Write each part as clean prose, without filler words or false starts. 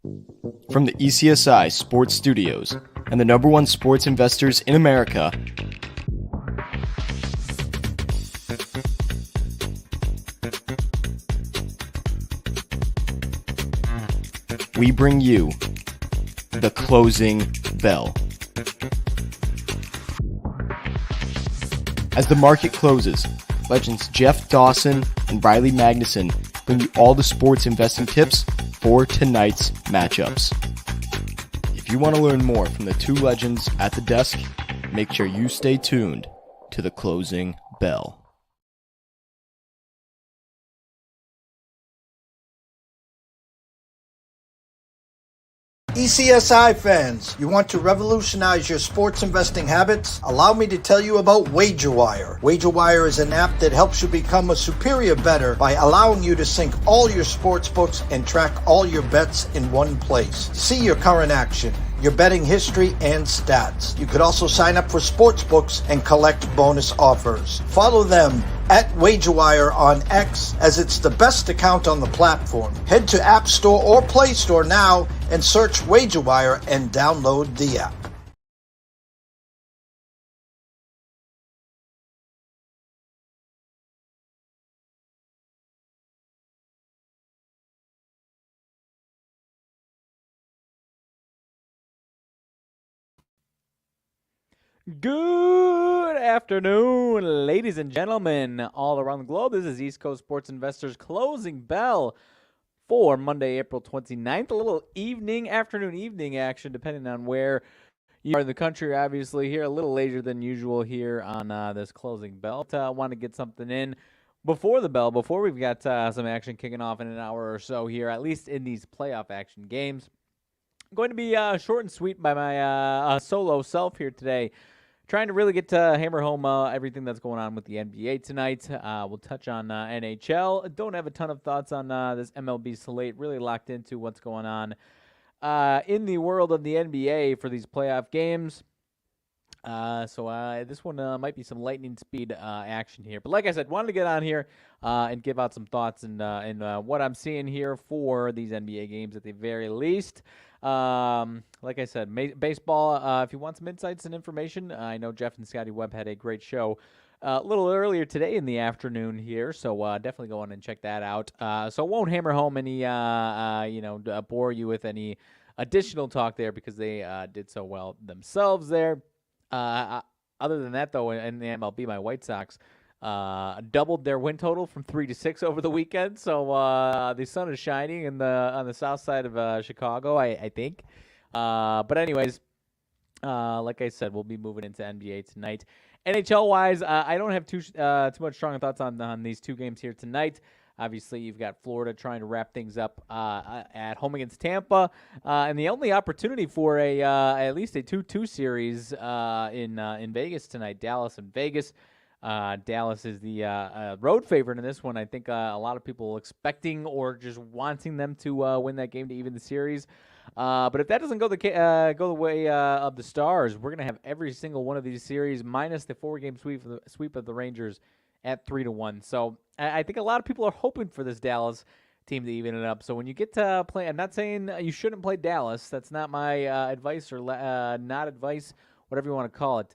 From the ECSI Sports Studios and the #1 sports investors in America, we bring you the closing bell. As the market closes, legends Jeff Dawson and Riley Magnuson bring you all the sports investing tips for tonight's matchups. If you want to learn more from the two legends at the desk, make sure you stay tuned to the closing bell. ECSI fans, you want to revolutionize your sports investing habits? Allow me to tell you about WagerWire. WagerWire is an app that helps you become a superior bettor by allowing you to sync all your sports books and track all your bets in one place. See your current action, your betting history, and stats. You could also sign up for sports books and collect bonus offers. Follow them at WagerWire on X, as it's the best account on the platform. Head to App Store or Play Store now and search WagerWire and download the app. Good afternoon, ladies and gentlemen, all around the globe. This is East Coast Sports Investors Closing Bell for Monday, April 29th. A little afternoon, evening action, depending on where you are in the country. Obviously, here a little later than usual here on this Closing Bell. Want to get something in before the bell, before we've got some action kicking off in an hour or so here, at least in these playoff action games. Going to be short and sweet by my solo self here today. Trying to really get to hammer home everything that's going on with the NBA tonight. We'll touch on NHL. Don't have a ton of thoughts on this MLB slate. Really locked into what's going on in the world of the NBA for these playoff games. So this one might be some lightning speed action here. But like I said, wanted to get on here and give out some thoughts and what I'm seeing here for these NBA games at the very least. Like I said, baseball, if you want some insights and information, I know Jeff and Scotty Webb had a great show a little earlier today in the afternoon here, so definitely go on and check that out. So won't hammer home any, bore you with any additional talk there because they did so well themselves there. Other than that, though, in the MLB, my White Sox doubled their win total from 3 to 6 over the weekend. So the sun is shining on the south side of Chicago, I think. But anyways, like I said, we'll be moving into NBA tonight. NHL-wise, I don't have too much strong thoughts on these two games here tonight. Obviously, you've got Florida trying to wrap things up at home against Tampa, and the only opportunity for at least a 2-2 series in Vegas tonight, Dallas and Vegas. Dallas is the road favorite in this one. I think a lot of people expecting or just wanting them to win that game to even the series. But if that doesn't go the way of the Stars, we're gonna have every single one of these series minus the 4-game sweep of the Rangers at 3-1. So I think a lot of people are hoping for this Dallas team to even it up. So when you get to play, I'm not saying you shouldn't play Dallas. That's not my advice or not advice, whatever you want to call it.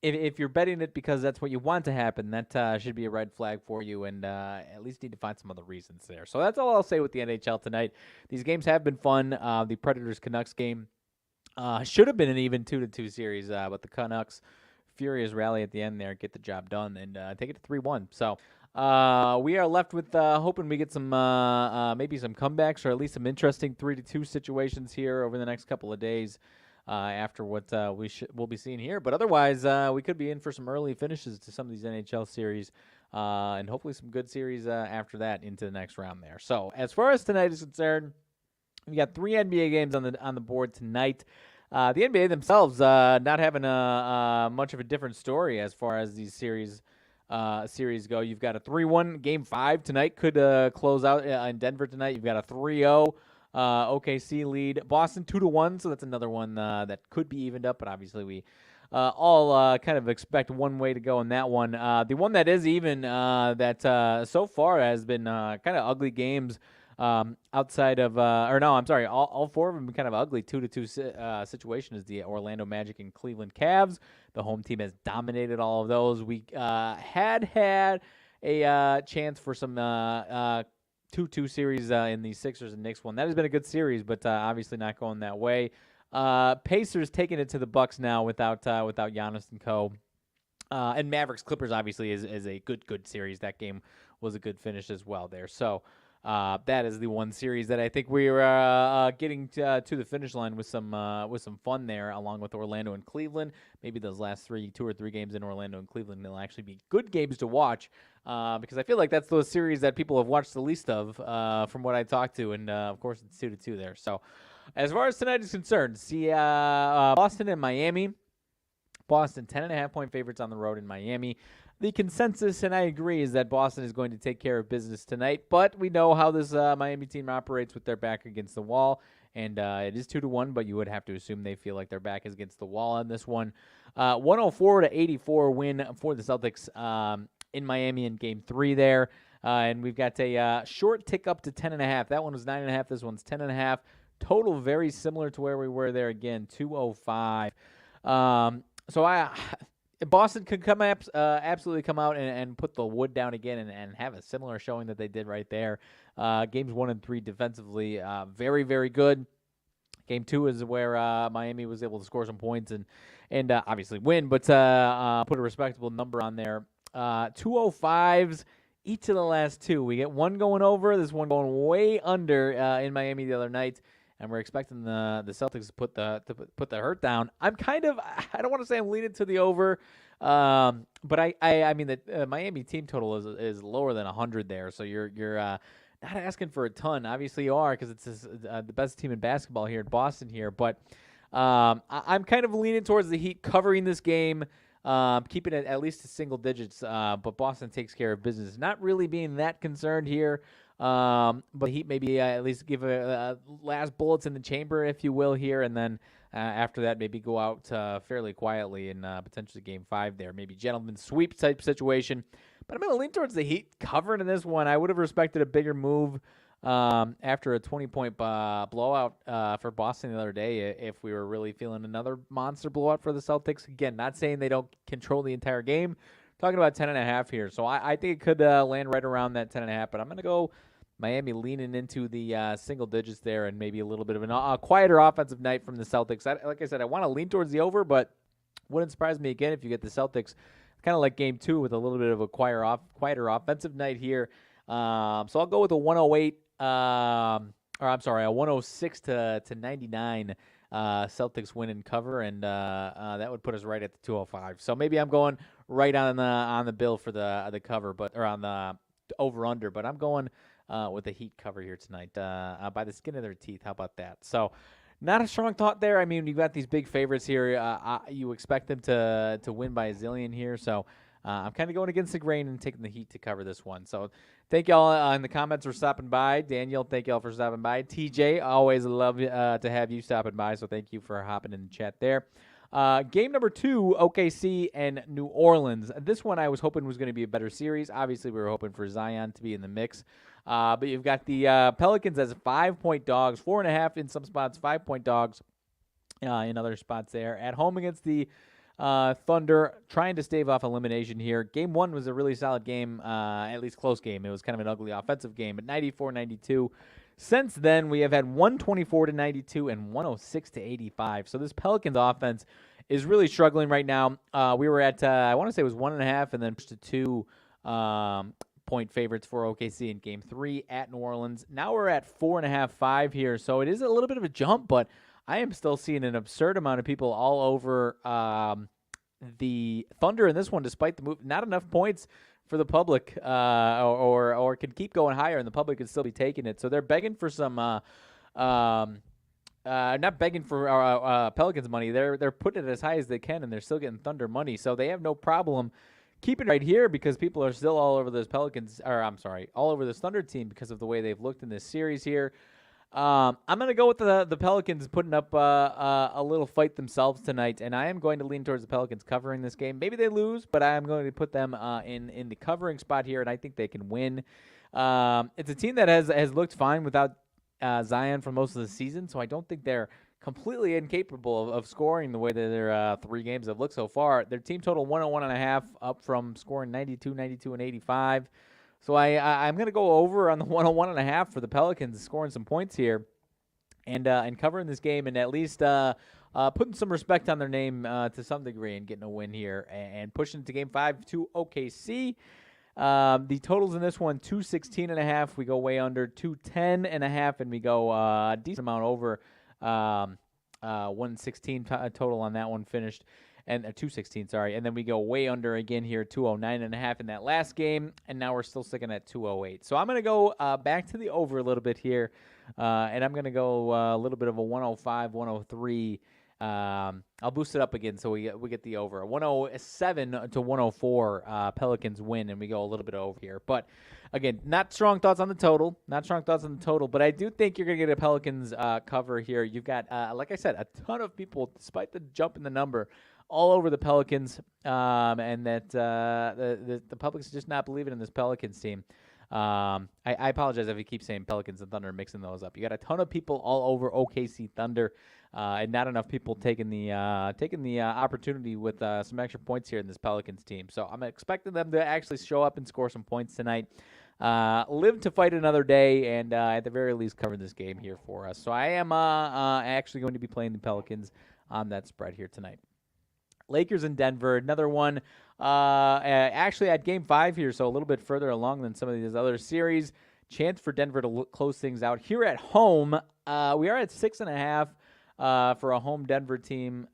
If you're betting it because that's what you want to happen, that should be a red flag for you, and at least need to find some other reasons there. So that's all I'll say with the NHL tonight. These games have been fun. The Predators-Canucks game should have been an even 2-2 series, but the Canucks furious rally at the end there, get the job done, and take it to 3-1. So we are left with hoping we get some maybe some comebacks or at least some interesting 3-2 situations here over the next couple of days after what we'll be seeing here. But otherwise, we could be in for some early finishes to some of these NHL series and hopefully some good series after that into the next round there. So as far as tonight is concerned, we got 3 NBA games on the board tonight. The NBA themselves not having much of a different story as far as these series go. You've got a 3-1 Game 5 tonight could close out in Denver tonight. You've got a 3-0 OKC lead. Boston 2-1, so that's another one that could be evened up, but obviously we all kind of expect one way to go in that one. The one that is even that so far has been kind of ugly games Outside of, all four of them kind of ugly 2-2 situation is the Orlando Magic and Cleveland Cavs. The home team has dominated all of those. We had a chance for some 2-2 series in the Sixers and Knicks one. That has been a good series, but obviously not going that way. Pacers taking it to the Bucks now without Giannis and co. And Mavericks Clippers obviously is a good series. That game was a good finish as well there. So that is the one series that I think we are getting to the finish line with some fun there, along with Orlando and Cleveland. Maybe those last 2 or 3 games in Orlando and Cleveland will actually be good games to watch because I feel like that's those series that people have watched the least of from what I talked to, and of course it's 2-2 there. So as far as tonight is concerned, see Boston and Miami. Boston 10.5-point favorites on the road in Miami. The consensus, and I agree, is that Boston is going to take care of business tonight, but we know how this Miami team operates with their back against the wall, and it is 2-1, but you would have to assume they feel like their back is against the wall on this one. 104-84 win for the Celtics in Miami in Game 3 there, and we've got a short tick up to 10.5. That one was 9.5. This one's 10.5. Total very similar to where we were there again, 205. So Boston could absolutely come out and put the wood down again and have a similar showing that they did right there. Games 1 and 3 defensively, very, very good. Game 2 is where Miami was able to score some points and obviously win, but put a respectable number on there. 205s each of the last 2. We get one going over, this one going way under in Miami the other night. And we're expecting the Celtics to put the hurt down. I don't want to say I'm leaning to the over, but I mean the Miami team total is lower than 100 there, so you're not asking for a ton. Obviously you are because it's the best team in basketball here in Boston here, but I'm kind of leaning towards the Heat covering this game, keeping it at least to single digits. But Boston takes care of business. Not really being that concerned here. But Heat maybe at least give a last bullets in the chamber, if you will, here, and then after that maybe go out fairly quietly in potentially Game 5 there. Maybe gentleman's sweep type situation. But I'm going to lean towards the Heat covering in this one. I would have respected a bigger move after a 20-point blowout for Boston the other day if we were really feeling another monster blowout for the Celtics. Again, not saying they don't control the entire game. Talking about 10.5 here. So I think it could land right around that 10.5, but I'm going to go Miami leaning into the single digits there and maybe a little bit of a quieter offensive night from the Celtics. Like I said, I want to lean towards the over, but wouldn't surprise me again if you get the Celtics kind of like Game 2 with a little bit of a quieter offensive night here. So I'll go with a 108, a 106 to 99 Celtics win and cover, and that would put us right at the 205. So maybe I'm going right on the bill for the cover, or on the over under, but I'm going with the Heat cover here tonight by the skin of their teeth. How about that? So not a strong thought there. I mean, you've got these big favorites here. You expect them to win by a zillion here. So I'm kind of going against the grain and taking the Heat to cover this one. So thank y'all in the comments for stopping by. Daniel, thank y'all for stopping by. TJ, always love to have you stopping by. So thank you for hopping in the chat there. Game number 2, OKC and New Orleans. This one I was hoping was going to be a better series. Obviously, we were hoping for Zion to be in the mix. But you've got the Pelicans as 5-point dogs, 4.5 in some spots, 5-point dogs in other spots there. At home against the Thunder, trying to stave off elimination here. Game 1 was a really solid game, at least close game. It was kind of an ugly offensive game, but 94-92. Since then, we have had 124-92 and 106-85. So this Pelicans offense is really struggling right now. We were at, I want to say it was 1.5 and then pushed to 2 point favorites for OKC in Game 3 at New Orleans. Now we're at 4.5, 5 here. So it is a little bit of a jump, but I am still seeing an absurd amount of people all over the Thunder in this one, despite the move. Not enough points for the public, or can keep going higher, and the public could still be taking it. So they're begging for some, not begging for Pelicans money. They're putting it as high as they can, and they're still getting Thunder money. So they have no problem keeping it right here because people are still all over those Pelicans, all over this Thunder team because of the way they've looked in this series here. I'm going to go with the Pelicans putting up a little fight themselves tonight, and I am going to lean towards the Pelicans covering this game. Maybe they lose, but I am going to put them in the covering spot here, and I think they can win. It's a team that has looked fine without Zion for most of the season, so I don't think they're completely incapable of scoring the way that their 3 games have looked so far. Their team total 101.5, up from scoring 92, 92, and 85. So I'm going to go over on the 101.5 for the Pelicans, scoring some points here and covering this game, and at least putting some respect on their name to some degree and getting a win here and pushing to Game 5 to OKC. The totals in this one, 216.5. We go way under 210.5, and we go a decent amount over 116 total on that one finished. And 216, sorry. And then we go way under again here, 209.5 in that last game. And now we're still sticking at 208. So I'm going to go back to the over a little bit here. And I'm going to go a little bit of a 105, 103. I'll boost it up again so we get the over. 107 to 104 Pelicans win, and we go a little bit over here. But, again, not strong thoughts on the total. But I do think you're going to get a Pelicans cover here. You've got, like I said, a ton of people, despite the jump in the number, all over the Pelicans, and that the public's just not believing in this Pelicans team. I apologize if you keep saying Pelicans and Thunder and mixing those up. You got a ton of people all over OKC Thunder, and not enough people taking the opportunity with some extra points here in this Pelicans team. So I'm expecting them to actually show up and score some points tonight. Live to fight another day, and at the very least cover this game here for us. So I am actually going to be playing the Pelicans on that spread here tonight. Lakers in Denver, another one actually at Game 5 here, so a little bit further along than some of these other series. Chance for Denver to close things out. Here at home, we are at 6.5 for a home Denver team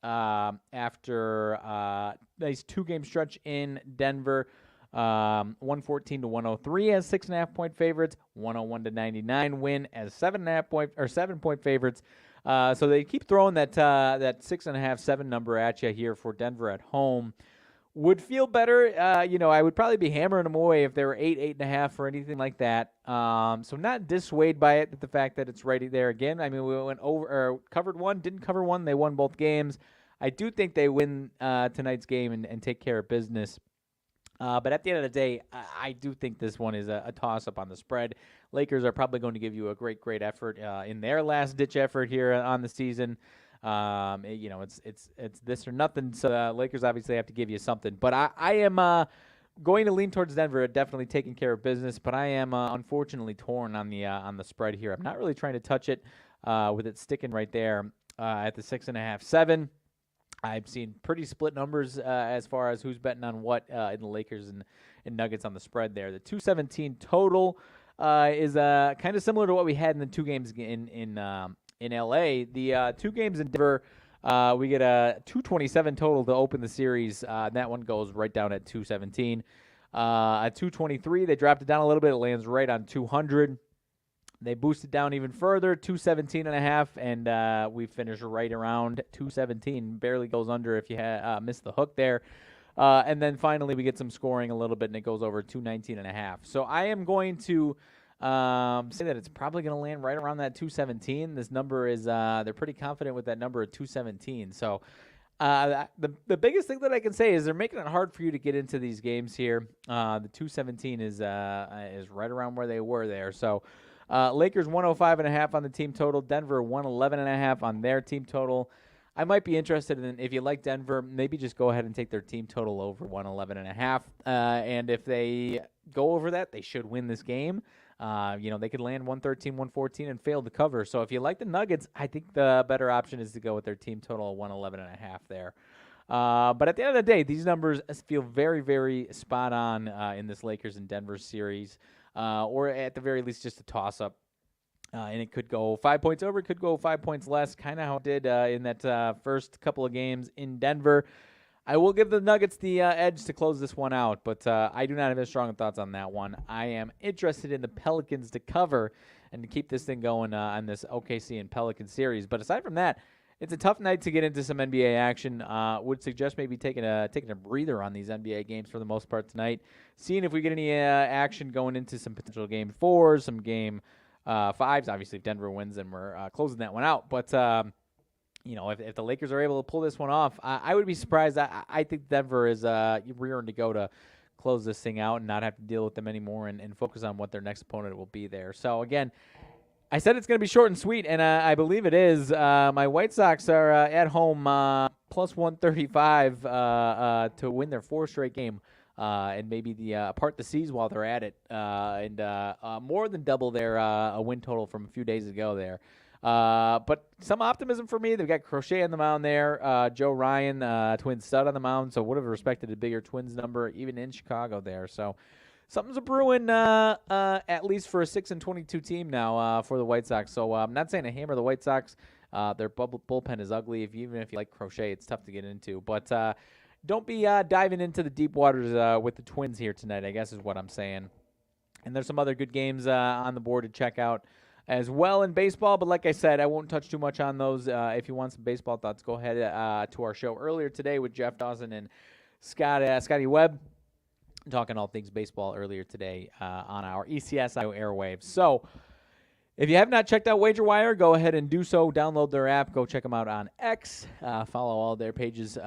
after a nice 2-game stretch in Denver. 114 to 103 as 6.5-point favorites. 101 to 99 win as 7-point favorites. So they keep throwing that 6.5, 7 number at you here for Denver at home. Would feel better. I would probably be hammering them away if they were 8, 8.5 or anything like that. So not dissuaded by it, but the fact that it's right there again. I mean, we went over or covered one, didn't cover one. They won both games. I do think they win tonight's game and take care of business. But at the end of the day, I do think this one is a toss-up on the spread. Lakers are probably going to give you a great effort in their last-ditch effort here on the season. It's this or nothing, so Lakers obviously have to give you something. But I am going to lean towards Denver, definitely taking care of business. But I am unfortunately torn on the spread here. I'm not really trying to touch it with it sticking right there at the 6.5, 7. I've seen pretty split numbers as far as who's betting on what in the Lakers and Nuggets on the spread there. The 217 total is kind of similar to what we had in the 2 games in LA. The 2 games in Denver, we get a 227 total to open the series. That one goes right down at 217. At 223, they dropped it down a little bit. It lands right on 200. They boosted down even further, 217.5, and we finish right around 217. Barely goes under if you missed the hook there. And then finally we get some scoring a little bit, and it goes over 219.5. So I am going to say that it's probably going to land right around that 217. This number is they're pretty confident with that number of 217. So the biggest thing that I can say is they're making it hard for you to get into these games here. The 217 is right around where they were there. So Lakers 105.5 on the team total. Denver 111.5 on their team total. I might be interested in, if you like Denver, maybe just go ahead and take their team total over 111.5. And if they go over that, they should win this game. They could land 113, 114 and fail to cover. So if you like the Nuggets, I think the better option is to go with their team total of 111.5 there. But at the end of the day, these numbers feel very, very spot on in this Lakers and Denver series. Or at the very least, just a toss-up. And it could go 5 points over, it could go 5 points less, kind of how it did in that first couple of games in Denver. I will give the Nuggets the edge to close this one out, but I do not have any strong thoughts on that one. I am interested in the Pelicans to cover and to keep this thing going on this OKC and Pelicans series. But aside from that, it's a tough night to get into some NBA action. Would suggest maybe taking a breather on these NBA games for the most part tonight. Seeing if we get any action going into some potential Game 4s, some Game fives. Obviously, if Denver wins, then we're closing that one out. But if the Lakers are able to pull this one off, I would be surprised. I think Denver is rearing to go to close this thing out and not have to deal with them anymore and focus on what their next opponent will be there. So, again, I said it's going to be short and sweet, and I believe it is. My White Sox are at home plus 135 to win their fourth straight game and maybe part the seas while they're at it and more than double their win total from a few days ago there. But some optimism for me. They've got Crochet on the mound there. Joe Ryan, Twins stud on the mound, so would have respected a bigger Twins number even in Chicago there. So something's a brewing at least for a 6-22 team now for the White Sox. So I'm not saying to hammer the White Sox. Their bullpen is ugly. Even if you like Crochet, it's tough to get into. But don't be diving into the deep waters with the Twins here tonight, I guess is what I'm saying. And there's some other good games on the board to check out as well in baseball. But like I said, I won't touch too much on those. If you want some baseball thoughts, go ahead to our show earlier today with Jeff Dawson and Scotty Webb, talking all things baseball earlier today on our ECSI airwaves. So if you have not checked out WagerWire, go ahead and do so. Download their app. Go check them out on X. Follow all their pages.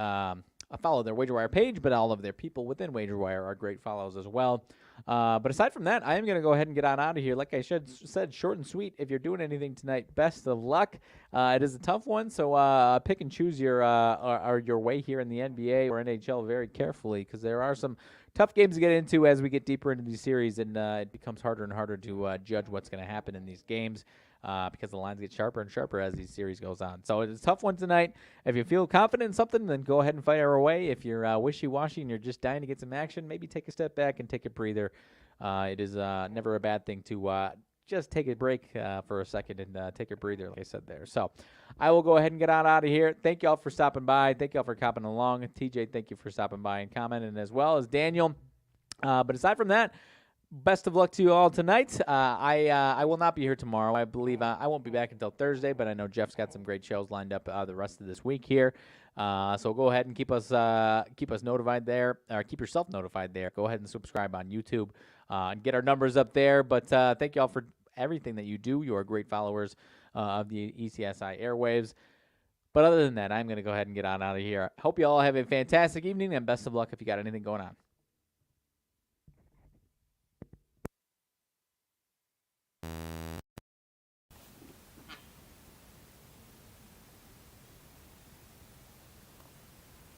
Follow their WagerWire page, but all of their people within WagerWire are great follows as well. But aside from that, I am going to go ahead and get on out of here. Like I said, short and sweet. If you're doing anything tonight, best of luck. It is a tough one, so pick and choose your way here in the NBA or NHL very carefully, because there are some tough games to get into as we get deeper into these series, and it becomes harder and harder to judge what's going to happen in these games because the lines get sharper and sharper as these series goes on. So it's a tough one tonight. If you feel confident in something, then go ahead and fire away. If you're wishy-washy and you're just dying to get some action, maybe take a step back and take a breather. It is never a bad thing to just take a break for a second and take a breather, like I said there. So I will go ahead and get on out of here. Thank you all for stopping by. Thank you all for copping along. TJ, thank you for stopping by and commenting, as well as Daniel. But aside from that, best of luck to you all tonight. I will not be here tomorrow. I believe I won't be back until Thursday, but I know Jeff's got some great shows lined up the rest of this week here. So go ahead and keep us notified there, or keep yourself notified there. Go ahead and subscribe on YouTube and get our numbers up there. But thank you all for everything that you do. You are great followers of the ECSI airwaves. But other than that, I'm going to go ahead and get on out of here. Hope you all have a fantastic evening, and best of luck if you got anything going on.